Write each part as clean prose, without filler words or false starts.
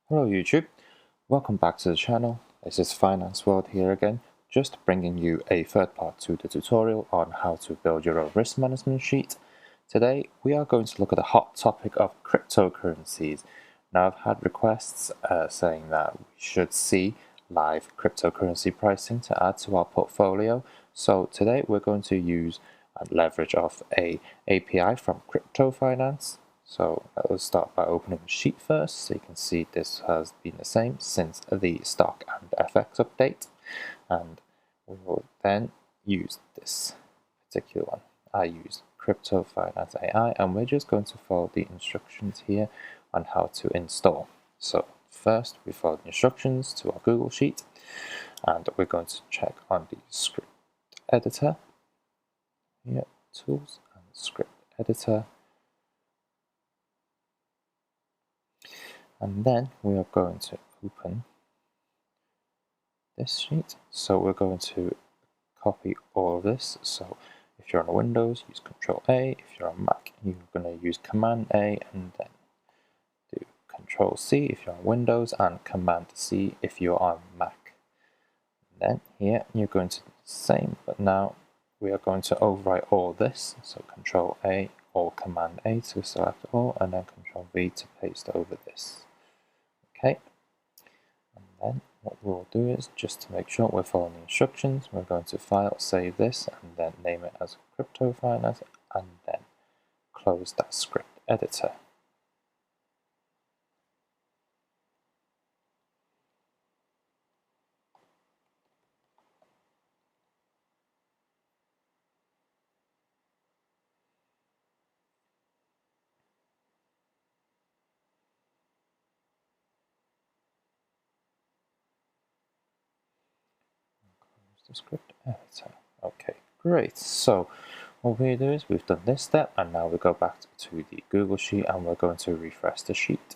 Hello YouTube, welcome back to the channel. This is Finance World here again, just bringing you a third part to the tutorial on how to build your own risk management sheet. Today we are going to look at the hot topic of cryptocurrencies. Now I've had requests saying that we should see live cryptocurrency pricing to add to our portfolio. So today we're going to use and leverage off a API from CryptoFinance. So let's start by opening the sheet first, so you can see this has been the same since the stock and FX update, and we will then use this particular one. I use CryptoFinance AI, and we're just going to follow the instructions here on how to install. So first we follow the instructions to our Google Sheet, and we're going to check on the script editor here, tools and script editor. And then we are going to open this sheet. So we're going to copy all of this. So if you're on Windows, use Control A. If you're on Mac, you're going to use Command A and then do Control C if you're on Windows and Command C if you're on Mac. And then here you're going to do the same, but now we are going to overwrite all this. So Control A or Command A to select all, and then Control V to paste over this. Okay, and then what we'll do is, just to make sure we're following the instructions, we're going to File, save this, and then name it as CryptoFinance, and then close that script editor. The script editor. Okay, great. So what we do is we've done this step, and now we go back to the Google Sheet and we're going to refresh the sheet.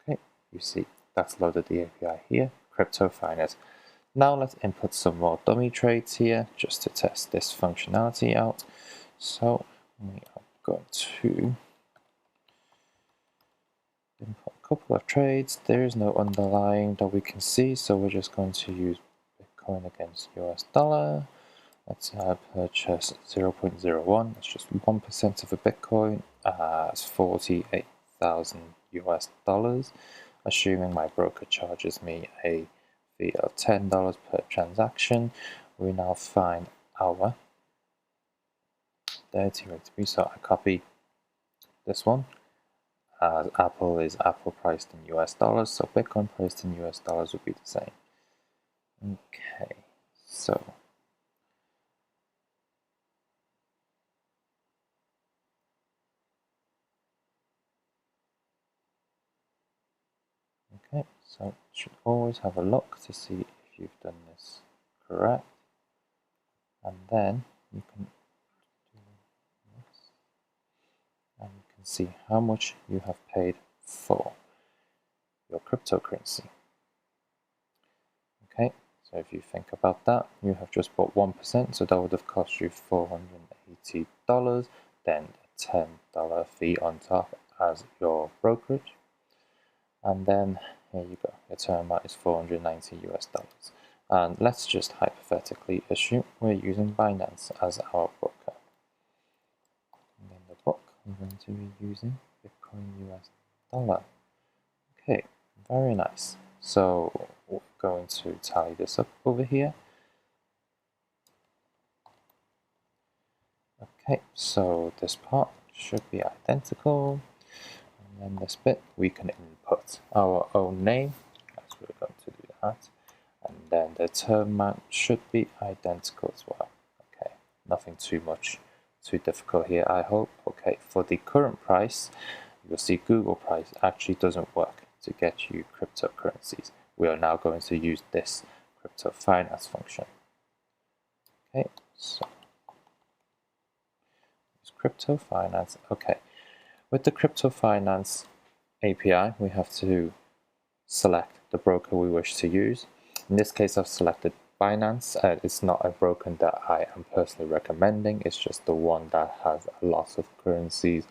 Okay, you see that's loaded the API here, CryptoFinance. Now let's input some more dummy trades here just to test this functionality out. So we are going to input a couple of trades. There is no underlying that we can see, so we're just going to use Bitcoin against US dollar. Let's purchase 0.01, that's just 1% of a Bitcoin, it's 48,000 US dollars, assuming my broker charges me a fee of $10 per transaction. We now find our dirty rate to be, so I copy this one. As Apple is Apple priced in US dollars, so Bitcoin priced in US dollars would be the same. Okay, so okay, so you should always have a look to see if you've done this correct, and then you can do this, and you can see how much you have paid for your cryptocurrency. Okay, so if you think about that, you have just bought 1%, so that would have cost you $480, then a $10 fee on top as your brokerage, and then here you go, your total amount is 490 US dollars. And let's just hypothetically assume we're using Binance as our broker. And then the book, we're going to be using Bitcoin US dollar. Okay, very nice. So we're going to tally this up over here. Okay, so this part should be identical. And then this bit, we can input our own name, as we're going to do that. And then the term amount should be identical as well. Okay, nothing too difficult here, I hope. Okay, for the current price, you'll see Google price actually doesn't work to get you cryptocurrencies. We are now going to use this CryptoFinance function. Okay, so use CryptoFinance. Okay, With the CryptoFinance API, we have to select the broker we wish to use. In this case, I've selected Binance. It's not a broker that I am personally recommending. It's just the one that has a lot of currencies,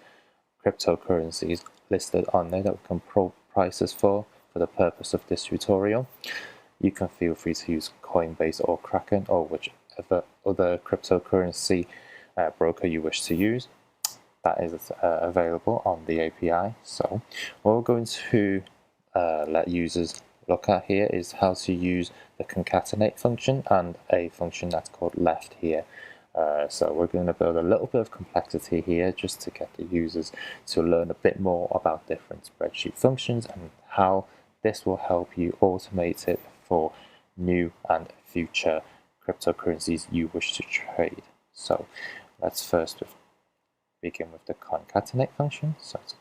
cryptocurrencies listed on there that we can pro prices for the purpose of this tutorial. You can feel free to use Coinbase or Kraken or whichever other cryptocurrency broker you wish to use. That is available on the API. So what we're going to let users look at here is how to use the concatenate function and a function that's called left here. So we're going to build a little bit of complexity here just to get the users to learn a bit more about different spreadsheet functions and how this will help you automate it for new and future cryptocurrencies you wish to trade. So let's first begin with the concatenate function. So it's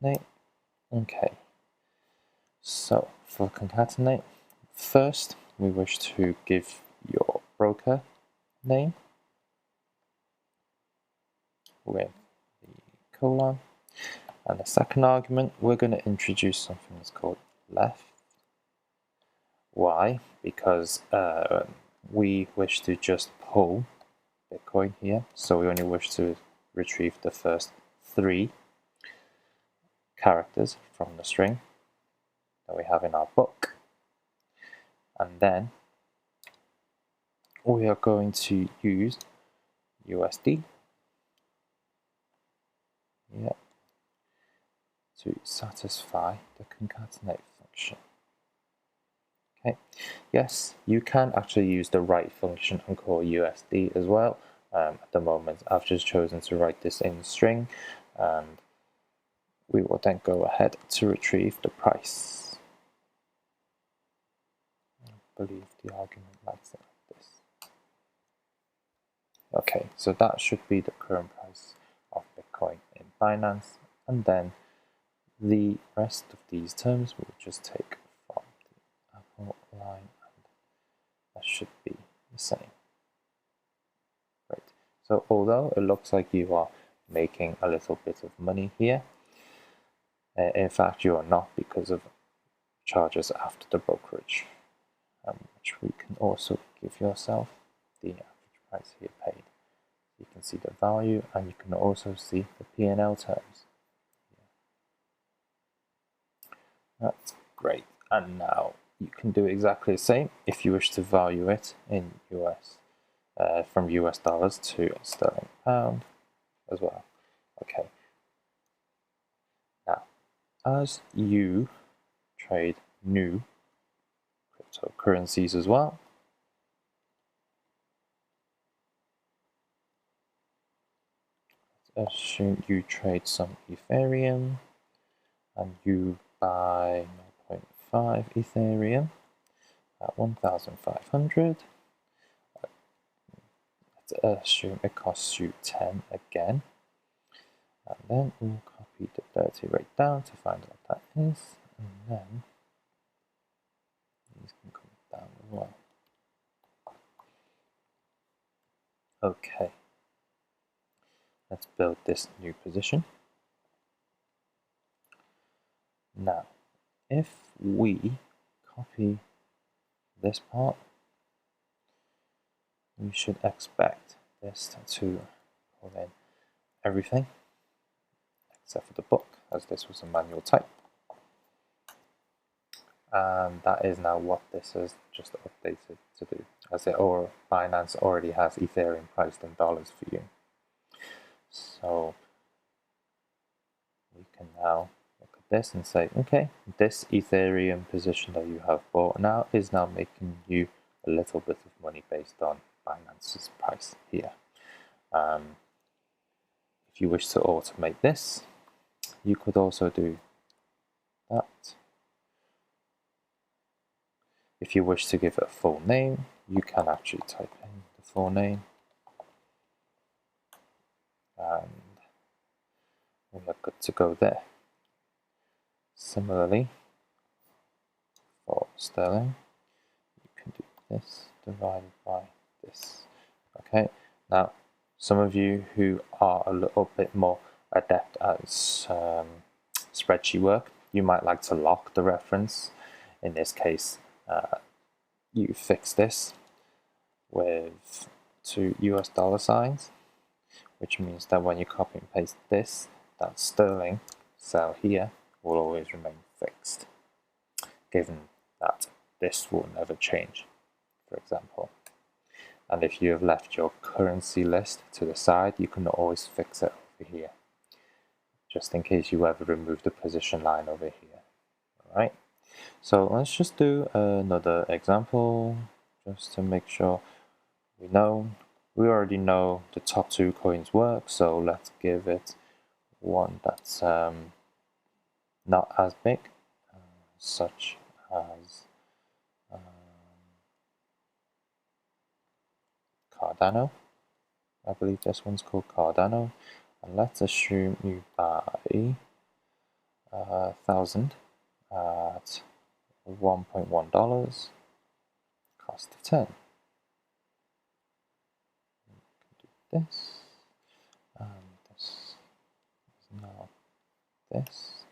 concatenate. Okay. So for concatenate, first we wish to give your broker name with the colon, and the second argument we're going to introduce something that's called left. Why? Because we wish to just pull Bitcoin here, so we only wish to retrieve the first 3 characters from the string that we have in our book, and then we are going to use USD to satisfy the concatenate function. Okay, yes, you can actually use the write function and call USD as well. At the moment, I've just chosen to write this in string, and we will then go ahead to retrieve the price. I believe the argument likes it like this. Okay, so that should be the current price of Bitcoin in Binance, and then the rest of these terms we'll just take from the Apple line, and that should be the same. Right. So although it looks like you are making a little bit of money here, in fact you are not, because of charges after the brokerage, which we can also give yourself the average price here paid. You can see the value, and you can also see the P&L terms. That's great. And now you can do exactly the same if you wish to value it in from US dollars to sterling pound as well. Okay. Now, as you trade new cryptocurrencies as well, let's assume you trade some Ethereum and you buy 0.5 Ethereum at 1,500. Let's assume it costs you 10 again, and then we'll copy the dirty rate down to find what that is, and then these can come down as well. Okay, let's build this new position. Now, if we copy this part, we should expect this to pull in everything except for the book, as this was a manual type. And that is now what this is just updated to do, as Binance already has Ethereum priced in dollars for you. So we can now look at this and say, okay, this Ethereum position that you have bought now is now making you a little bit of money based on Binance's price here. If you wish to automate this, you could also do that. If you wish to give it a full name, you can actually type in the full name, and we're good to go there. Similarly, for sterling, you can do this divided by this. Okay, now Some of you who are a little bit more adept at spreadsheet work, you might like to lock the reference. In this case, you fix this with 2 US dollar signs, which means that when you copy and paste this, that sterling cell here will always remain fixed, given that this will never change, for example. And if you have left your currency list to the side, you can always fix it over here, just in case you ever remove the position line over here. Alright, so let's just do another example, just to make sure we know. We already know the top 2 coins work, so let's give it one that's not as big, such as Cardano. I believe this one's called Cardano, and let's assume you buy 1,000 at $1.1, cost of 10. Do this, and this is now this.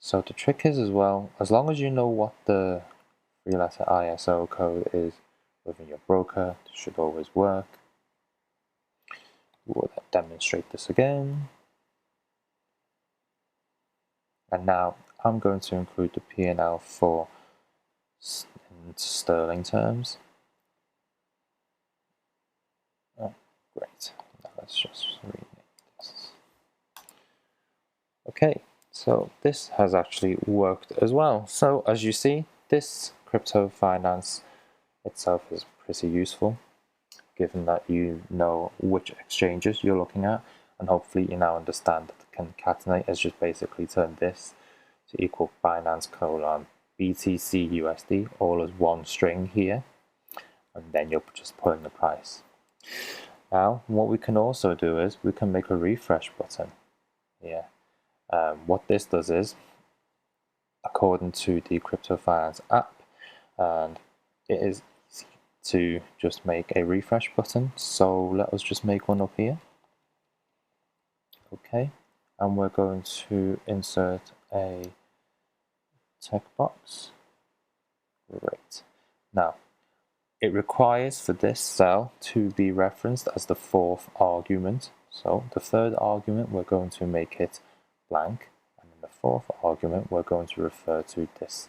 So the trick is, as well, as long as you know what the 3-letter ISO code is within your broker, this should always work. We'll demonstrate this again. And now I'm going to include the P&L for in sterling terms. Oh, great. Now let's just rename this. Okay, so this has actually worked as well. So as you see, this CryptoFinance itself is pretty useful, given that you know which exchanges you're looking at, and hopefully you now understand that the concatenate has just basically turned this to equal Binance BTC USD, all as one string here, and then you're just putting the price. Now, what we can also do is we can make a refresh button here. What this does is, according to the CryptoFinance app, and it is easy to just make a refresh button, so let us just make one up here. Okay, and we're going to insert a text box. Great. Now, it requires for this cell to be referenced as the 4th argument. So the 3rd argument, we're going to make it blank, and in the 4th argument, we're going to refer to this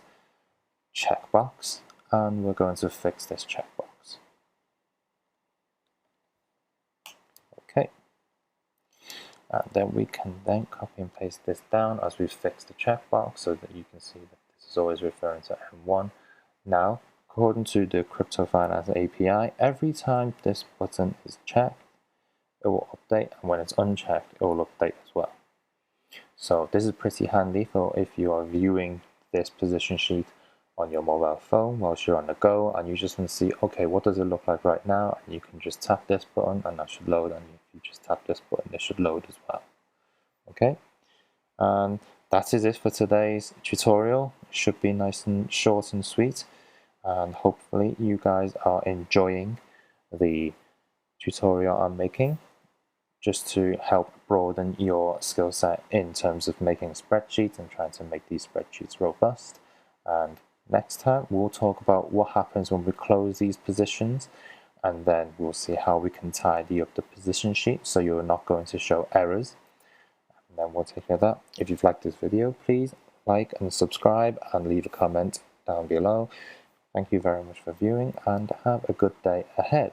checkbox, and we're going to fix this checkbox. Okay, and then we can then copy and paste this down as we've fixed the checkbox, so that you can see that this is always referring to M1. Now, according to the CryptoFinance API, every time this button is checked, it will update, and when it's unchecked, it will update as well. So this is pretty handy for if you are viewing this position sheet on your mobile phone whilst you're on the go, and you just want to see, okay, what does it look like right now? And you can just tap this button and that should load, and if you just tap this button, it should load as well. Okay, and that is it for today's tutorial. It should be nice and short and sweet, and hopefully you guys are enjoying the tutorial I'm making, just to help broaden your skill set in terms of making spreadsheets and trying to make these spreadsheets robust. And next time we'll talk about what happens when we close these positions, and then we'll see how we can tidy up the position sheet so you're not going to show errors, and then we'll take care of that. If you've liked this video, please like and subscribe and leave a comment down below. Thank you very much for viewing, and have a good day ahead.